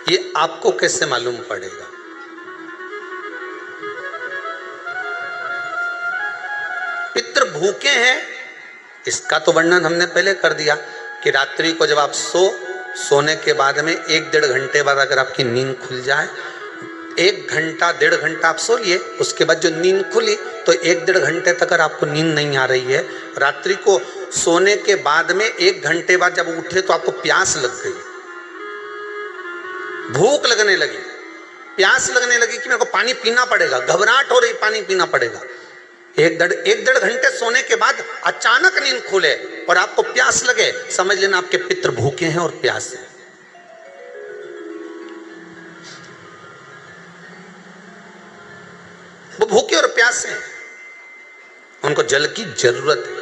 ये आपको कैसे मालूम पड़ेगा? पितृ भूखे हैं, इसका तो वर्णन हमने पहले कर दिया कि रात्रि को जब आप सोने के बाद में 1-1.5 घंटे बाद अगर आपकी नींद खुल जाए, 1 घंटा 1.5 घंटा आप सो लिए, उसके बाद जो नींद खुली तो 1-1.5 घंटे तक अगर आपको नींद नहीं आ रही है, रात्रि को सोने के बाद में 1 घंटे बाद जब उठे तो आपको प्यास लग गई, भूख लगने लगी, प्यास लगने लगी कि मेरे को पानी पीना पड़ेगा, घबराहट हो रही, पानी पीना पड़ेगा। 1-1.5 घंटे सोने के बाद अचानक नींद खुले और आपको प्यास लगे, समझ लेना आपके पितृ भूखे हैं और प्यास है। वो भूखे और प्यासे हैं, उनको जल की जरूरत है।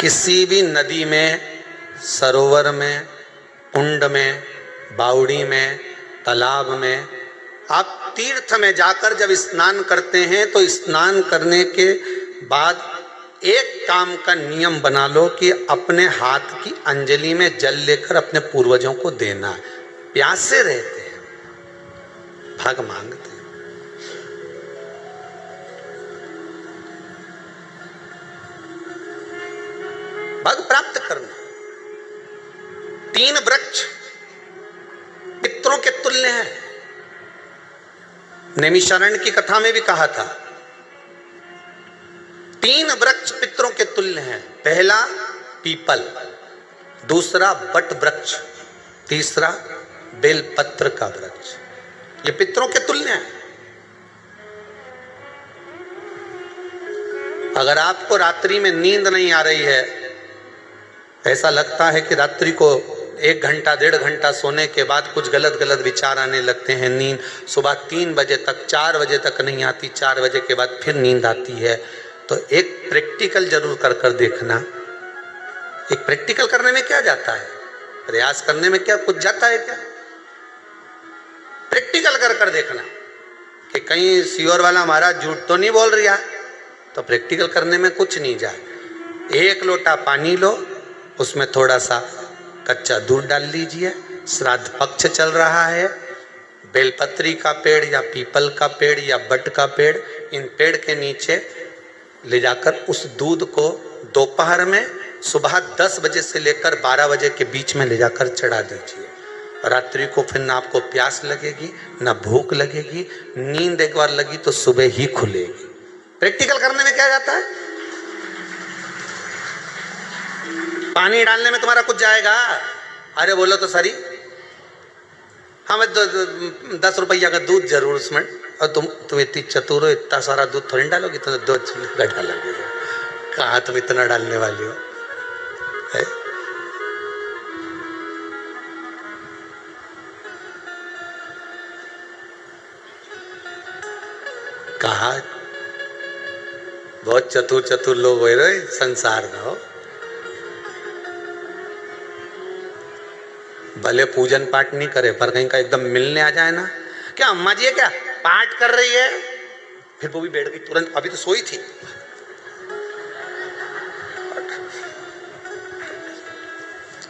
किसी भी नदी में, सरोवर में, कुंड में, बावड़ी में, तालाब में, आप तीर्थ में जाकर जब स्नान करते हैं तो स्नान करने के बाद एक काम का नियम बना लो कि अपने हाथ की अंजलि में जल लेकर अपने पूर्वजों को देना। प्यासे रहते हैं, भग मांगते हैं। भग प्राप्त करना। 3 वृक्ष पितरों के तुल्य हैं। नैमिषारण्य की कथा में भी कहा था 3 वृक्ष पितरों के तुल्य हैं। पहला पीपल, दूसरा बट वृक्ष, तीसरा बेलपत्र का वृक्ष। ये पितरों के तुल्य हैं। अगर आपको रात्रि में नींद नहीं आ रही है, ऐसा लगता है कि रात्रि को 1 घंटा 1.5 घंटा सोने के बाद कुछ गलत गलत विचार आने लगते हैं, नींद सुबह 3 बजे तक 4 बजे तक नहीं आती, 4 बजे के बाद फिर नींद आती है, तो एक प्रैक्टिकल जरूर कर देखना। एक प्रैक्टिकल करने में क्या जाता है, प्रयास करने में क्या कुछ जाता है क्या? प्रैक्टिकल कर देखना कि कहीं सियोर वाला महाराज झूठ तो नहीं बोल रहा, तो प्रैक्टिकल करने में कुछ नहीं जाए। 1 लोटा पानी लो, उसमें थोड़ा सा कच्चा दूध डाल लीजिए, श्राद्ध पक्ष चल रहा है, बेलपत्री का पेड़ या पीपल का पेड़ या बट का पेड़, इन पेड़ के नीचे ले जाकर उस दूध को दोपहर में सुबह 10 बजे से लेकर 12 बजे के बीच में ले जाकर चढ़ा दीजिए। रात्रि को फिर ना आपको प्यास लगेगी, ना भूख लगेगी, नींद एक बार लगी तो सुबह ही खुलेगी। प्रैक्टिकल करने में क्या जाता है? पानी डालने में तुम्हारा कुछ जाएगा? अरे बोलो तो सरी, हमें 10 रुपया का दूध जरूर उसमें, और तुम इतनी चतुर हो, इतना सारा दूध थोड़ी डालोगी, तो 2 चूल्हे डालोगे। कहाँ तुम इतना डालने वाली हो है? कहा बहुत चतुर लोग हो रहे संसार में हो। भले पूजन पाठ नहीं करे, पर कहीं का एकदम मिलने आ जाए ना, क्या अम्मा जी है क्या पाठ कर रही है, फिर वो भी बैठ गई तुरंत, अभी तो सोई थी,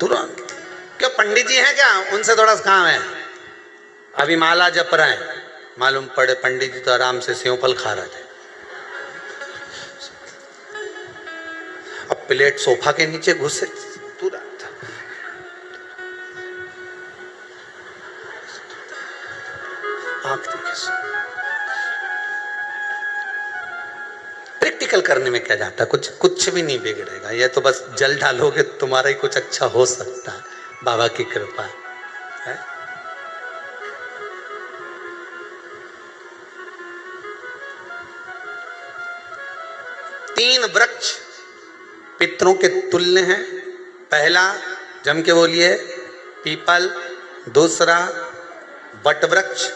तुरंत। क्या पंडित जी हैं क्या, उनसे थोड़ा सा काम है, अभी माला जप रहे हैं, मालूम पड़े पंडित जी तो आराम से सेव फल खा रहे थे। अब प्लेट सोफा के नीचे घुसे तुरंत। प्रैक्टिकल करने में क्या जाता है, कुछ भी नहीं बिगड़ेगा। ये तो बस जल डालोगे तुम्हारा ही कुछ अच्छा हो सकता है, बाबा की कृपा है। 3 वृक्ष पितरों के तुल्य हैं। पहला जम के बोलिए पीपल, दूसरा बट वृक्ष,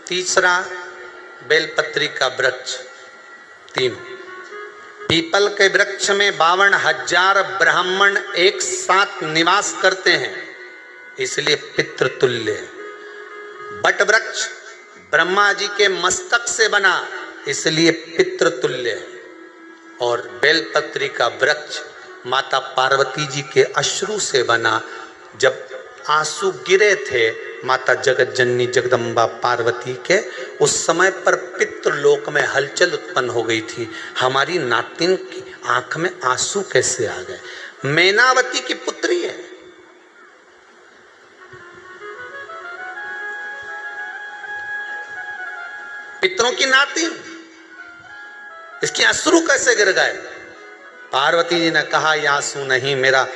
तीसरा बेलपत्री का वृक्ष। 3 पीपल के वृक्ष में 52,000 ब्राह्मण एक साथ निवास करते हैं, इसलिए पितृतुल्य है। बट वृक्ष ब्रह्मा जी के मस्तक से बना, इसलिए पितृतुल्य है। और बेलपत्री का वृक्ष माता पार्वती जी के अश्रु से बना। जब आंसू गिरे थे माता जगत जननी जगदम्बा पार्वती के, उस समय पर पितृलोक में हलचल उत्पन्न हो गई थी। हमारी नातिन की आंख में आंसू कैसे आ गए? मैनावती की पुत्री है, पितरों की नातिन, इसके अश्रु कैसे गिर गए? पार्वती जी ने कहा ये आंसू नहीं, मेरा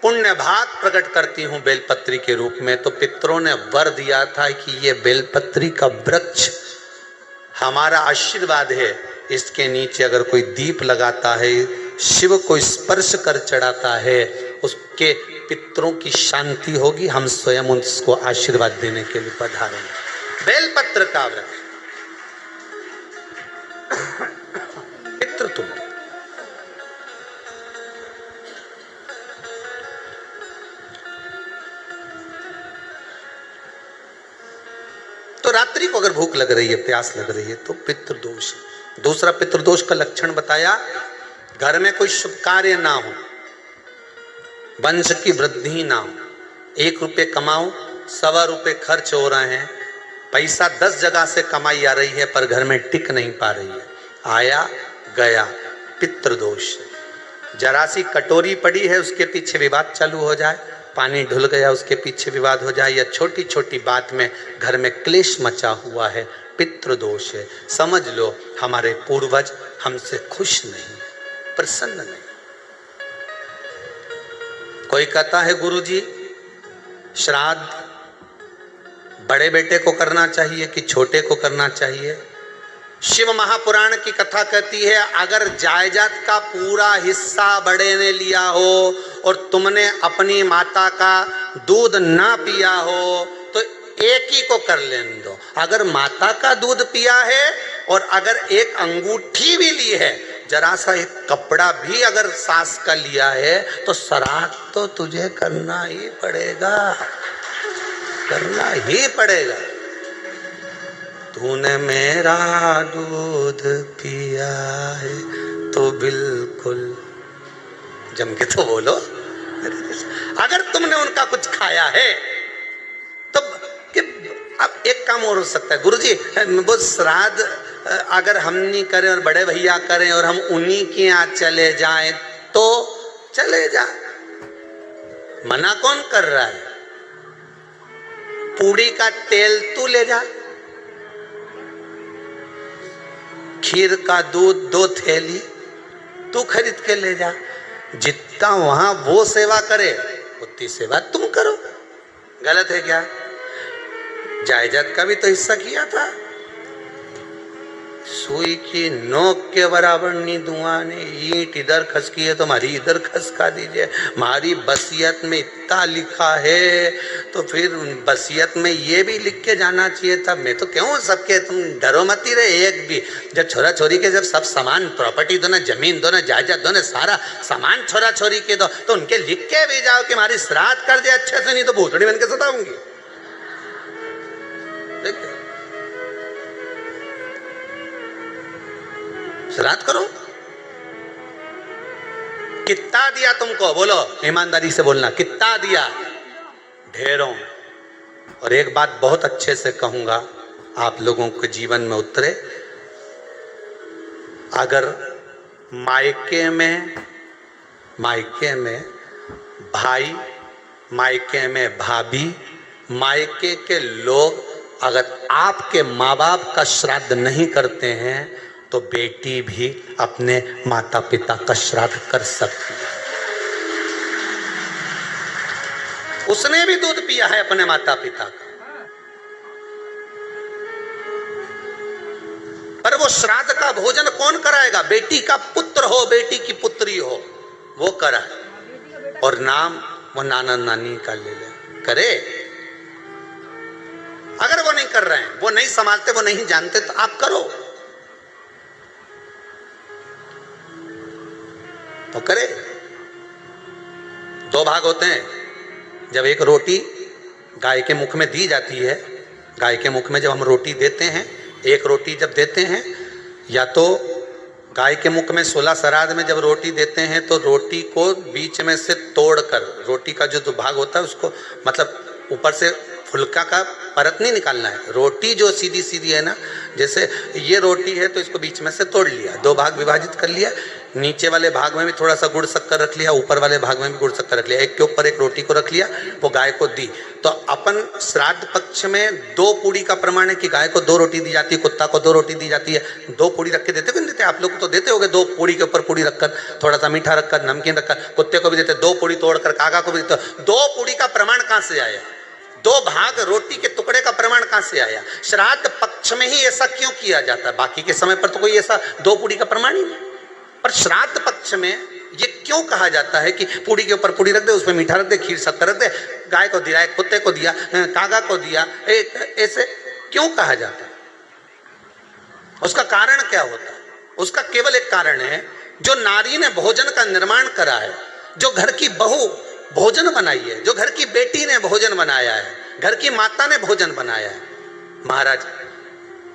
पुण्य भाग प्रकट करती हूं बेलपत्री के रूप में। तो पितरों ने वर दिया था कि ये बेलपत्री का वृक्ष हमारा आशीर्वाद है, इसके नीचे अगर कोई दीप लगाता है, शिव को स्पर्श कर चढ़ाता है, उसके पितरों की शांति होगी। हम स्वयं उसको आशीर्वाद देने के लिए पधारेंगे। बेलपत्र का वृक्ष पितृतुल्य। तो रात्रि को अगर भूख लग रही है, प्यास लग रही है, तो पितृदोष। दूसरा पितृदोष का लक्षण बताया, घर में कोई शुभ कार्य ना हो, वंश की वृद्धि ना हो। 1 रुपये कमाओ, 1.25 रुपये खर्च हो रहे हैं, पैसा 10 जगह से कमाई आ रही है पर घर में टिक नहीं पा रही है, आया गया, पितृदोष। जरा सी कटोरी पड़ी है, उसके पीछे विवाद चालू हो जाए, पानी ढुल गया उसके पीछे विवाद हो जाए, या छोटी छोटी बात में घर में क्लेश मचा हुआ है, पितृदोष है। समझ लो हमारे पूर्वज हमसे खुश नहीं, प्रसन्न नहीं। कोई कहता है गुरुजी श्राद्ध बड़े बेटे को करना चाहिए कि छोटे को करना चाहिए? शिव महापुराण की कथा कहती है, अगर जायदाद का पूरा हिस्सा बड़े ने लिया हो और तुमने अपनी माता का दूध ना पिया हो तो एक ही को कर लेने दो। अगर माता का दूध पिया है और अगर एक अंगूठी भी ली है, जरा सा एक कपड़ा भी अगर सास का लिया है, तो श्राद्ध तो तुझे करना ही पड़ेगा, करना ही पड़ेगा। तूने मेरा दूध पिया है तो बिल्कुल जम के तो बोलो। अगर तुमने उनका कुछ खाया है तो अब एक काम और हो सकता है, गुरुजी वो श्राद्ध अगर हम नहीं करें और बड़े भैया करें और हम उन्हीं के यहाँ चले जाएं तो चले जा, मना कौन कर रहा है? पूड़ी का तेल तू ले जा, खीर का दूध 2 थैली तू खरीद के ले जा। जितना वहां वो सेवा करे उतनी सेवा तुम करो। गलत है क्या? जायदाद का भी तो हिस्सा किया था। सुई की नोक के बराबर नहीं धुआं ने, ईंट इधर खसकी है तो हमारी इधर खसका दीजिए। हमारी बसियत में इतना लिखा है तो फिर बसियत में ये भी लिख के जाना चाहिए था। मैं तो क्यों सबके, तुम डरो मत ही रहे एक भी। जब छोरा छोरी के जब सब सामान प्रॉपर्टी दो ना, जमीन दो ना, जायदाद दो ना, सारा सामान छोरा छोरी के दो, तो उनके लिख के भी जाओ कि हमारी श्राद्ध कर दे अच्छे से, नहीं तो भूतड़ी बन के सताऊंगी। देखिए श्राद्ध करो। कितना दिया तुमको? बोलो ईमानदारी से बोलना, कितना दिया? ढेरों। और एक बात बहुत अच्छे से कहूंगा, आप लोगों के जीवन में उतरे। अगर मायके में भाई, मायके में भाभी, मायके के लोग अगर आपके माँ बाप का श्राद्ध नहीं करते हैं तो बेटी भी अपने माता पिता का श्राद्ध कर सकती है। उसने भी दूध पिया है अपने माता पिता का, पर वो श्राद्ध का भोजन कौन कराएगा? बेटी का पुत्र हो, बेटी की पुत्री हो, वो कराए। और नाम वो नाना नानी का ले ले, करे। अगर वो नहीं कर रहे हैं, वो नहीं संभालते, वो नहीं जानते, तो आप करो तो करे। 2 भाग होते हैं। जब एक रोटी गाय के मुख में दी जाती है, गाय के मुख में जब हम रोटी देते हैं, एक रोटी जब देते हैं या तो गाय के मुख में 16 श्राद्ध में जब रोटी देते हैं तो रोटी को बीच में से तोड़कर, रोटी का जो भाग होता है उसको, मतलब ऊपर से फुलका का परत नहीं निकालना है, रोटी जो सीधी सीधी है ना, जैसे ये रोटी है तो इसको बीच में से तोड़ लिया, 2 भाग विभाजित कर लिया, नीचे वाले भाग में भी थोड़ा सा गुड़ शक्कर रख लिया, ऊपर वाले भाग में भी गुड़ शक्कर रख लिया, एक के ऊपर एक रोटी को रख लिया, वो गाय को दी। तो अपन श्राद्ध पक्ष में 2 पूड़ी का प्रमाण है कि गाय को 2 रोटी दी जाती है, कुत्ता को 2 रोटी दी जाती है। 2 पूड़ी रख के देते हो, नहीं देते? आप लोग तो देते होगे, 2 पूड़ी के ऊपर पूड़ी रखकर, थोड़ा सा मीठा रखकर, नमकीन रखकर, कुत्ते को भी देते, 2 पूड़ी तोड़कर काका को भी देते। 2 पूड़ी का प्रमाण कहाँ से आया? 2 भाग रोटी के टुकड़े का प्रमाण कहां से आया? श्राद्ध पक्ष में ही ऐसा क्यों किया जाता है? बाकी के समय पर तो कोई ऐसा 2 पूड़ी का प्रमाण ही नहीं, पर श्राद्ध पक्ष में ये क्यों कहा जाता है कि पूड़ी के ऊपर पूड़ी रख दे, उसमें मीठा रख दे, खीर शक्कर रख दे, गाय को दिया, कुत्ते को दिया, कागा को दिया, ऐसे क्यों कहा जाता है? उसका कारण क्या होता है? उसका केवल एक कारण है, जो नारी ने भोजन का निर्माण करा है, जो घर की बहू भोजन बनाई है, जो घर की बेटी ने भोजन बनाया है, घर की माता ने भोजन बनाया है। महाराज,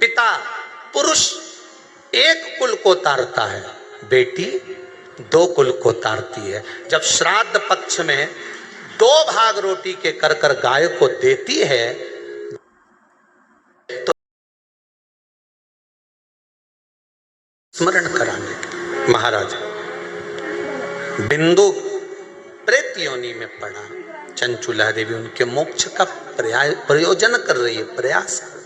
पिता पुरुष एक कुल को तारता है, बेटी 2 कुल को तारती है। जब श्राद्ध पक्ष में 2 भाग रोटी के कर कर गाय को देती है तो स्मरण कराने के। महाराज, बिंदु प्रेत योनि में पड़ा, चंचुला देवी उनके मोक्ष का प्रयोजन कर रही है, प्रयास कर रही है।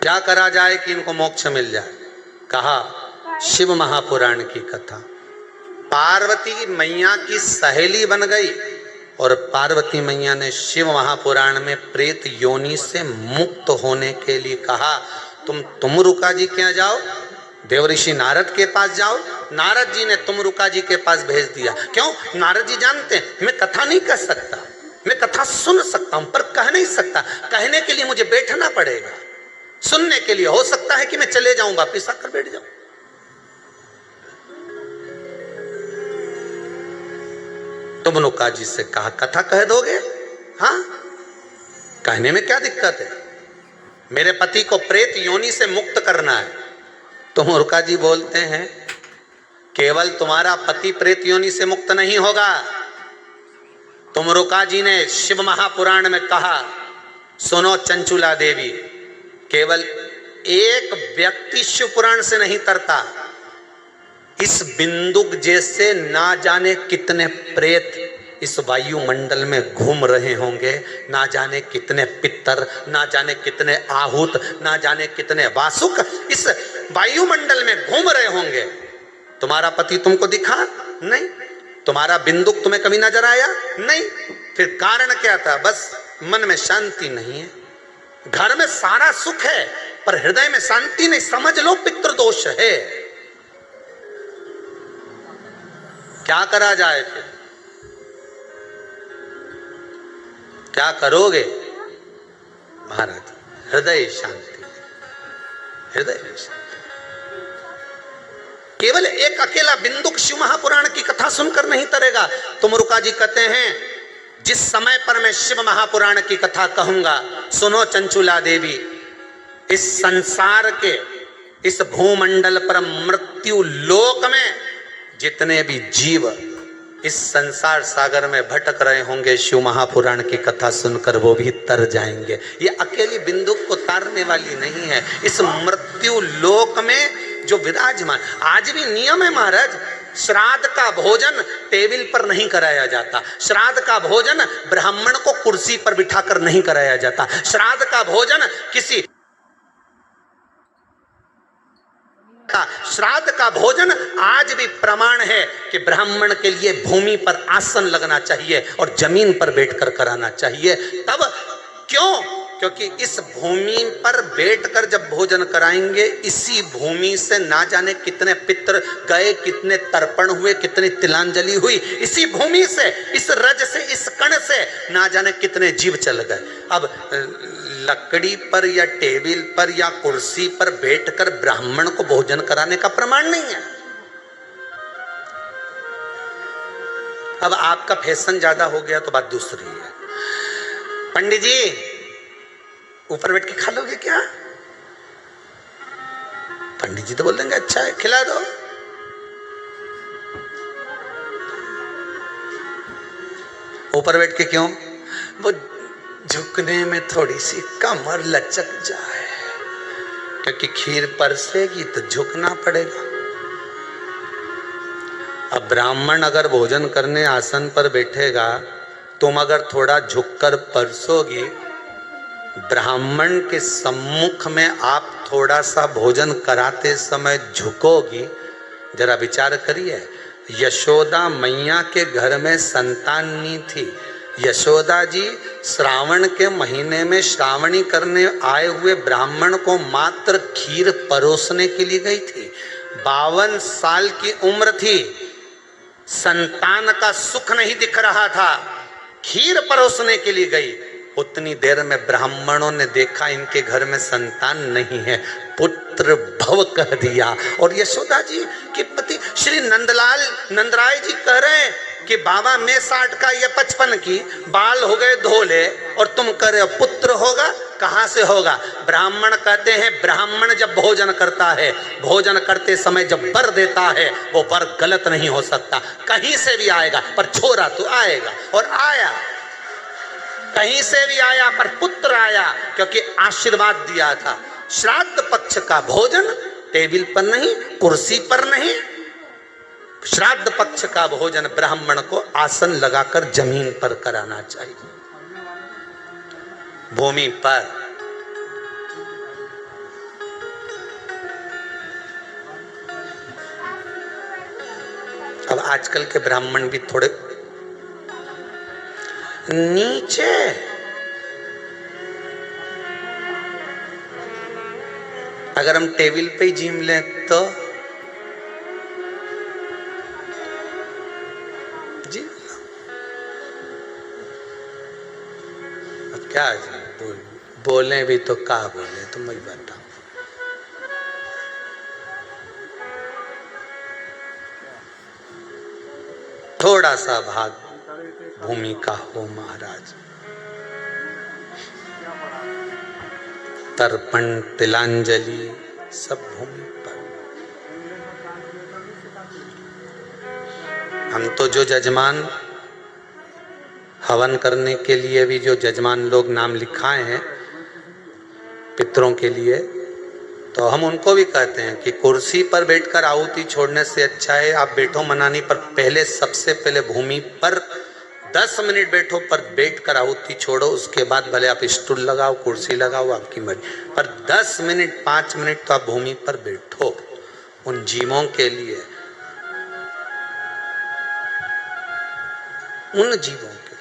क्या करा जाए कि इनको मोक्ष मिल जाए? कहा शिव महापुराण की कथा। पार्वती मैया की सहेली बन गई और पार्वती मैया ने शिव महापुराण में प्रेत योनि से मुक्त होने के लिए कहा, तुम रुका जी क्या जाओ, देवऋषि नारद के पास जाओ। नारद जी ने तुमरुका जी के पास भेज दिया। क्यों? नारद जी जानते हैं मैं कथा नहीं कर सकता, मैं कथा सुन सकता हूं पर कह नहीं सकता, कहने के लिए मुझे बैठना पड़ेगा, सुनने के लिए हो सकता है कि मैं चले जाऊं, वापिस आकर बैठ जाऊं। तुमरुका जी से कहा कथा कह दोगे? हाँ, कहने में क्या दिक्कत है, मेरे पति को प्रेत योनि से मुक्त करना है। तुमरुका जी बोलते हैं केवल तुम्हारा पति प्रेत योनि से मुक्त नहीं होगा। तुमरुका जी ने शिव महापुराण में कहा, सुनो चंचुला देवी, केवल एक व्यक्ति शिव पुराण से नहीं तरता, इस बिंदुक जैसे ना जाने कितने प्रेत इस वायुमंडल में घूम रहे होंगे, ना जाने कितने पितर, ना जाने कितने आहूत, ना जाने कितने वासुक इस वायुमंडल में घूम रहे होंगे। तुम्हारा पति तुमको दिखा नहीं, तुम्हारा बिंदुक तुम्हें कभी नजर आया नहीं, फिर कारण क्या था? बस मन में शांति नहीं है। घर में सारा सुख है पर हृदय में शांति नहीं, समझ लो पितृदोष है। क्या करा जाए फिर? क्या करोगे? महाराज, हृदय शांति, हृदय शांति। केवल एक अकेला बिंदुक शिव महापुराण की कथा सुनकर नहीं तरेगा। तुमरुका जी कहते हैं जिस समय पर मैं शिव महापुराण की कथा कहूंगा, सुनो चंचुला देवी, इस संसार के इस भूमंडल पर मृत्यु लोक में जितने भी जीव इस संसार सागर में भटक रहे होंगे, शिव महापुराण की कथा सुनकर वो भी तर जाएंगे। ये अकेली बिंदुक को तारने वाली नहीं है, इस मृत्यु लोक में जो विराजमान। आज भी नियम है महाराज, श्राद्ध का भोजन टेबल पर नहीं कराया जाता, श्राद्ध का भोजन ब्राह्मण को कुर्सी पर बिठाकर नहीं कराया जाता, श्राद्ध का भोजन किसी श्राद्ध का भोजन आज भी प्रमाण है कि ब्राह्मण के लिए भूमि पर आसन लगना चाहिए और जमीन पर बैठकर कराना चाहिए। तब क्यों? क्योंकि इस भूमि पर बैठकर जब भोजन कराएंगे, इसी भूमि से ना जाने कितने पितर गए, कितने तर्पण हुए, कितनी तिलांजलि हुई, इसी भूमि से, इस रज से, इस कण से ना जाने कितने जीव चल गए। अब लकड़ी पर या टेबल पर या कुर्सी पर बैठकर ब्राह्मण को भोजन कराने का प्रमाण नहीं है। अब आपका फैशन ज्यादा हो गया तो बात दूसरी है। पंडित जी, ऊपर बैठ के खा लोगे क्या? पंडित जी तो बोल देंगे अच्छा है खिला दो। ऊपर बैठ के क्यों? वो झुकने में थोड़ी सी कमर लचक जाए, क्योंकि खीर परसेगी तो झुकना पड़ेगा। अब ब्राह्मण अगर भोजन करने आसन पर बैठेगा, तुम अगर थोड़ा झुककर परसोगी, ब्राह्मण के सम्मुख में आप थोड़ा सा भोजन कराते समय झुकोगी। जरा विचार करिए, यशोदा मैया के घर में संतान नहीं थी। यशोदा जी श्रावण के महीने में श्रावणी करने आए हुए ब्राह्मण को मात्र खीर परोसने के लिए गई थी। 52 साल की उम्र थी, संतान का सुख नहीं दिख रहा था, खीर परोसने के लिए गई। उतनी देर में ब्राह्मणों ने देखा इनके घर में संतान नहीं है, पुत्र भव कह दिया। और यशोदा जी के पति श्री नंदराय जी कह रहे हैं कि बाबा मैं 60 का ये 55 की, बाल हो गए धोले और तुम कह रहे हो पुत्र होगा, कहां से होगा? ब्राह्मण कहते हैं ब्राह्मण जब भोजन करता है, भोजन करते समय जब वर देता है, वो वर गलत नहीं हो सकता, कहीं से भी आएगा, पर छोरा तो आएगा। और आया, कहीं से भी आया, पर पुत्र आया, क्योंकि आशीर्वाद दिया था। श्राद्ध पक्ष का भोजन टेबल पर नहीं, कुर्सी पर नहीं, श्राद्ध पक्ष का भोजन ब्राह्मण को आसन लगाकर जमीन पर कराना चाहिए, भूमि पर। अब आजकल के ब्राह्मण भी थोड़े नीचे, अगर हम टेबल पे ही जिम लें तो जी अब क्या बोले भी तो क्या बोले, तुम ही बताओ। थोड़ा सा भाग भूमि का हो महाराज। तर्पण तिलांजलि सब भूमि पर। हम तो जो जजमान हवन करने के लिए भी जो जजमान लोग नाम लिखाए हैं पितरों के लिए, तो हम उनको भी कहते हैं कि कुर्सी पर बैठकर आहुति छोड़ने से अच्छा है आप बैठो मनानी पर, पहले सबसे पहले भूमि पर 10 मिनट बैठो, पर बैठकर आहुति छोड़ो। उसके बाद भले आप स्टूल लगाओ, कुर्सी लगाओ, आपकी मर्जी, पर 10 मिनट 5 मिनट तो आप भूमि पर बैठो उन जीवों के लिए, उन जीवों के